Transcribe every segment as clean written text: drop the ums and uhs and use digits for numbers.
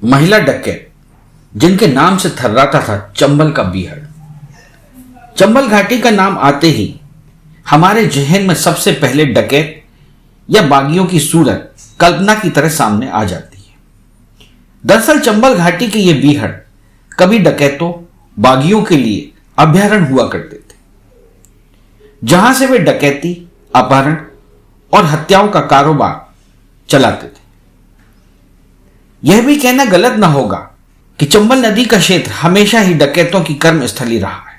महिला डकैत जिनके नाम से थर्राता था चंबल का बीहड़। चंबल घाटी का नाम आते ही हमारे जहन में सबसे पहले डकैत या बागियों की सूरत कल्पना की तरह सामने आ जाती है। दरअसल चंबल घाटी के ये बीहड़ कभी डकैतों बागियों के लिए अभयारण्य हुआ करते थे, जहां से वे डकैती, अपहरण और हत्याओं का कारोबार चलाते थे। यह भी कहना गलत न होगा कि चंबल नदी का क्षेत्र हमेशा ही डकैतों की कर्मस्थली रहा है।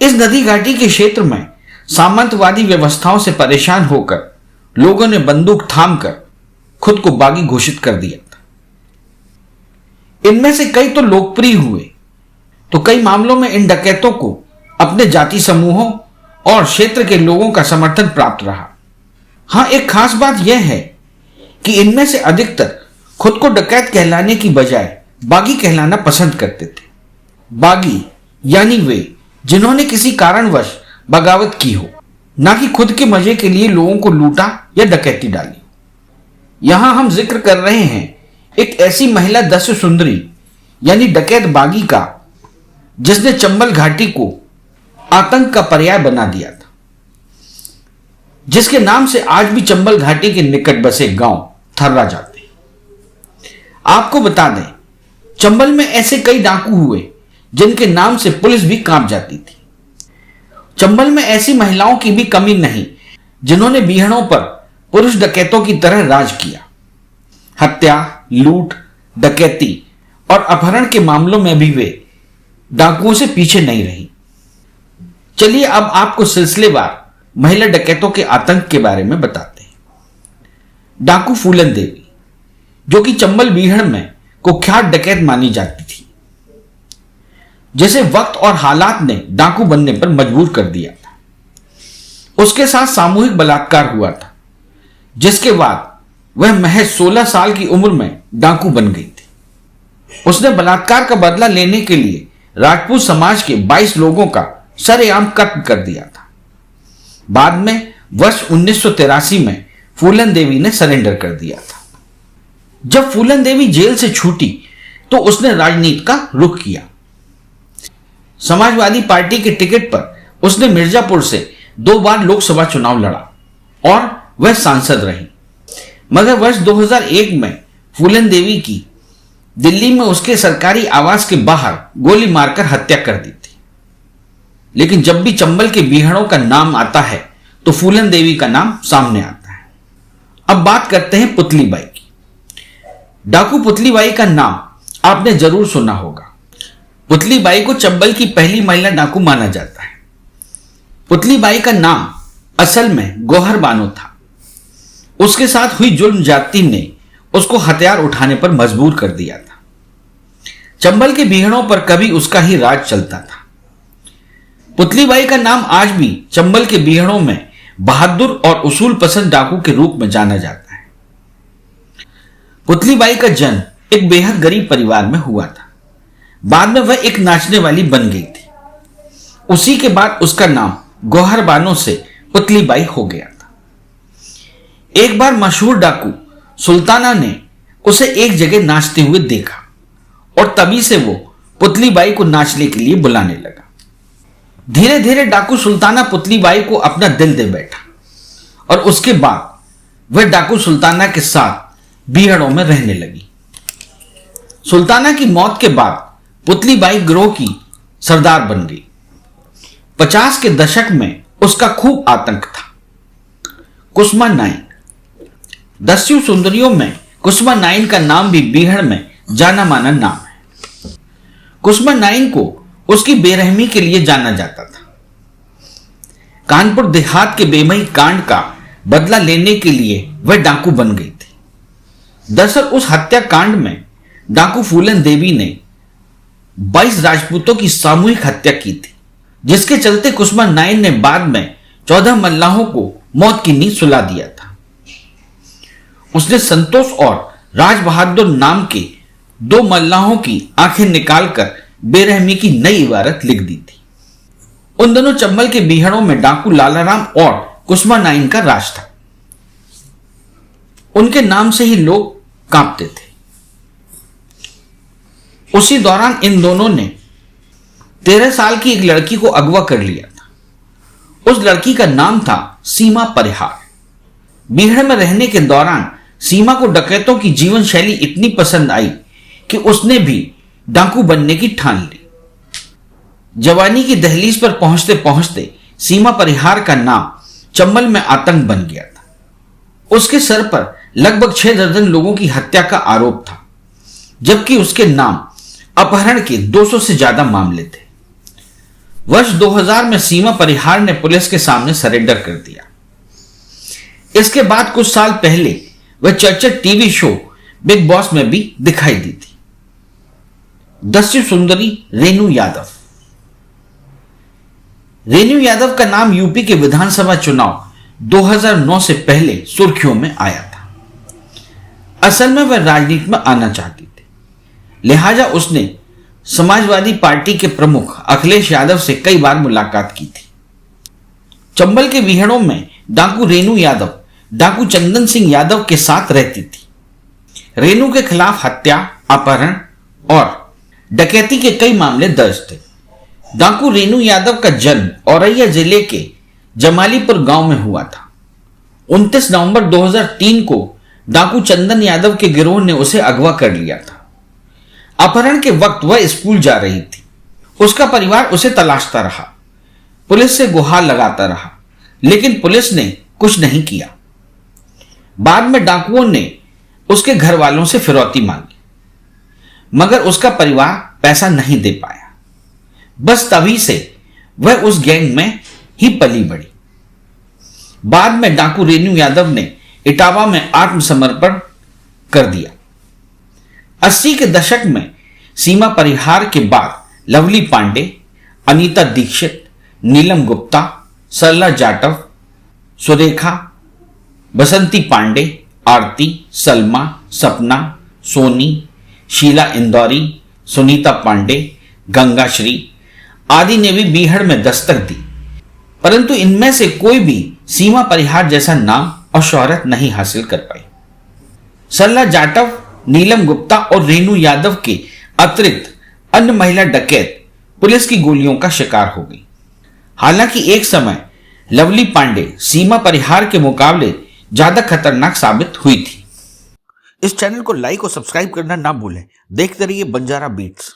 इस नदी घाटी के क्षेत्र में सामंतवादी व्यवस्थाओं से परेशान होकर लोगों ने बंदूक थामकर खुद को बागी घोषित कर दिया था। इनमें से कई तो लोकप्रिय हुए, तो कई मामलों में इन डकैतों को अपने जाति समूहों और क्षेत्र के लोगों का समर्थन प्राप्त रहा। हां, एक खास बात यह है कि इनमें से अधिकतर खुद को डकैत कहलाने की बजाय बागी कहलाना पसंद करते थे। बागी यानी वे जिन्होंने किसी कारणवश बगावत की हो, ना कि खुद के मजे के लिए लोगों को लूटा या डकैती डाली। यहां हम जिक्र कर रहे हैं एक ऐसी महिला दस्यु सुंदरी यानी डकैत बागी का, जिसने चंबल घाटी को आतंक का पर्याय बना दिया था, जिसके नाम से आज भी चंबल घाटी के निकट बसे गांव थर्रा जाते हैं। आपको बता दें, चंबल में ऐसे कई डाकू हुए जिनके नाम से पुलिस भी कांप जाती थी। चंबल में ऐसी महिलाओं की भी कमी नहीं जिन्होंने बीहड़ों पर पुरुष डकैतों की तरह राज किया। हत्या, लूट, डकैती और अपहरण के मामलों में भी वे डाकुओं से पीछे नहीं रही। चलिए अब आपको सिलसिलेवार महिला डकैतों के आतंक के बारे में बताते हैं। डाकू फूलन देवी, जो कि चंबल बीहड़ में कुख्यात डकैत मानी जाती थी, जिसे वक्त और हालात ने डाकू बनने पर मजबूर कर दिया था। उसके साथ सामूहिक बलात्कार हुआ था, जिसके बाद वह महज 16 साल की उम्र में डाकू बन गई थी। उसने बलात्कार का बदला लेने के लिए राजपूत समाज के 22 लोगों का सरेआम कत्ल कर दिया था। बाद में वर्ष 1983 में फूलन देवी ने सरेंडर कर दिया था। जब फूलन देवी जेल से छूटी तो उसने राजनीति का रुख किया। समाजवादी पार्टी के टिकट पर उसने मिर्जापुर से 2 बार लोकसभा चुनाव लड़ा और वह सांसद रही। मगर वर्ष 2001 में फूलन देवी की दिल्ली में उसके सरकारी आवास के बाहर गोली मारकर हत्या कर दी थी। लेकिन जब भी चंबल के बीहड़ों का नाम आता है तो फूलन देवी का नाम सामने आता है। अब बात करते हैं पुतली बाई की। डाकू पुतली बाई का नाम आपने जरूर सुना होगा। पुतली बाई को चंबल की पहली महिला डाकू माना जाता है। पुतली बाई का नाम असल में गौहर बानो था। उसके साथ हुई जुल्म जाति ने उसको हथियार उठाने पर मजबूर कर दिया था। चंबल के बीहड़ों पर कभी उसका ही राज चलता था। पुतली बाई का नाम आज भी चंबल के बीहड़ों में बहादुर और उसूल पसंद डाकू के रूप में जाना जाता है। पुतली बाई का जन्म एक बेहद गरीब परिवार में हुआ था। बाद में वह एक नाचने वाली बन गई थी। उसी के बाद उसका नाम गौहर बानो से पुतली बाई हो गया था। एक बार मशहूर डाकू सुल्ताना ने उसे एक जगह नाचते हुए देखा और तभी से वो पुतली बाई को नाचने के लिए बुलाने लगा। धीरे धीरे डाकू सुल्ताना पुतली बाई को अपना दिल दे बैठा और उसके बाद वह डाकू सुल्ताना के साथ बीहड़ों में रहने लगी। सुल्ताना की मौत के बाद पुतली बाई गिरोह की सरदार बन गई। 50 के दशक में उसका खूब आतंक था। कुसुमा नाइन, दस्यु सुंदरियों में कुसुमा नाइन का नाम भी बीहड़ में जाना माना नाम है। कुसुमा नाइन को उसकी बेरहमी के लिए जाना जाता था। कानपुर देहात के बेमई कांड का बदला लेने के लिए वह डाकू बन गई थी। दरअसल उस हत्याकांड में डाकू फूलन देवी ने 22 राजपूतों की सामूहिक हत्या की थी, जिसके चलते कुसुमा नाइन ने बाद में 14 मल्लाहों को मौत की नींद सुला दिया था। उसने संतोष और राज बहादुर नाम के 2 मल्लाहों की आंखें निकालकर बेरहमी की नई इबारत लिख दी थी। उन दोनों चंबल के बीहड़ों में डाकू लालाराम और कुसुमा नाइन का राज था। उनके नाम से ही लोग कांपते थे। उसी दौरान इन दोनों ने 13 साल की एक लड़की को अगवा कर लिया था। उस लड़की का नाम था सीमा परिहार। बीहड़ में रहने के दौरान सीमा को डकैतों की जीवन शैली इतनी पसंद आई कि उसने भी डाकू बनने की ठान ली। जवानी की दहलीज पर पहुंचते पहुंचते सीमा परिहार का नाम चंबल में आतंक बन गया था। उसके सर पर लगभग 6 दर्जन लोगों की हत्या का आरोप था, जबकि उसके नाम अपहरण के 200 से ज्यादा मामले थे। वर्ष 2000 में सीमा परिहार ने पुलिस के सामने सरेंडर कर दिया। इसके बाद कुछ साल पहले वह चर्चित टीवी शो बिग बॉस में भी दिखाई दी थी। दस्यु सुंदरी रेनू यादव। रेनू यादव का नाम यूपी के विधानसभा चुनाव 2009 से पहले सुर्खियों में आया था। असल में वह राजनीति में आना चाहती थी, लिहाजा उसने समाजवादी पार्टी के प्रमुख अखिलेश यादव से कई बार मुलाकात की थी। चंबल के बीहड़ों में डाकू रेनू यादव डाकू चंदन सिंह यादव के साथ रहती थी। रेनू के खिलाफ हत्या, अपहरण और डकैती के कई मामले दर्ज थे। डाकू रेनू यादव का जन्म औरैया जिले के जमालीपुर गांव में हुआ था। 29 नवंबर 2003 को डाकू चंदन यादव के गिरोह ने उसे अगवा कर लिया था। अपहरण के वक्त वह स्कूल जा रही थी। उसका परिवार उसे तलाशता रहा, पुलिस से गुहार लगाता रहा, लेकिन पुलिस ने कुछ नहीं किया। बाद में डाकुओं ने उसके घर वालों से फिरौती मांगी, मगर उसका परिवार पैसा नहीं दे पाया। बस तभी से वह उस गैंग में ही पली बढ़ी। बाद में डाकू रेनू यादव ने इटावा में आत्मसमर्पण कर दिया। 80 के दशक में सीमा परिहार के बाद लवली पांडे, अनीता दीक्षित, नीलम गुप्ता, सरला जाटव, सुरेखा, बसंती पांडे, आरती, सलमा, सपना, सोनी, शीला इंदौरी, सुनीता पांडे, गंगाश्री आदि ने भी बीहड़ में दस्तक दी, परंतु इनमें से कोई भी सीमा परिहार जैसा नाम और शोहरत नहीं हासिल कर पाई। सरला जाटव, नीलम गुप्ता और रेनू यादव के अतिरिक्त अन्य महिला डकैत पुलिस की गोलियों का शिकार हो गई। हालांकि एक समय लवली पांडे सीमा परिहार के मुकाबले ज्यादा खतरनाक साबित हुई थी। इस चैनल को लाइक और सब्सक्राइब करना ना भूलें। देखते रहिए बंजारा बीट्स।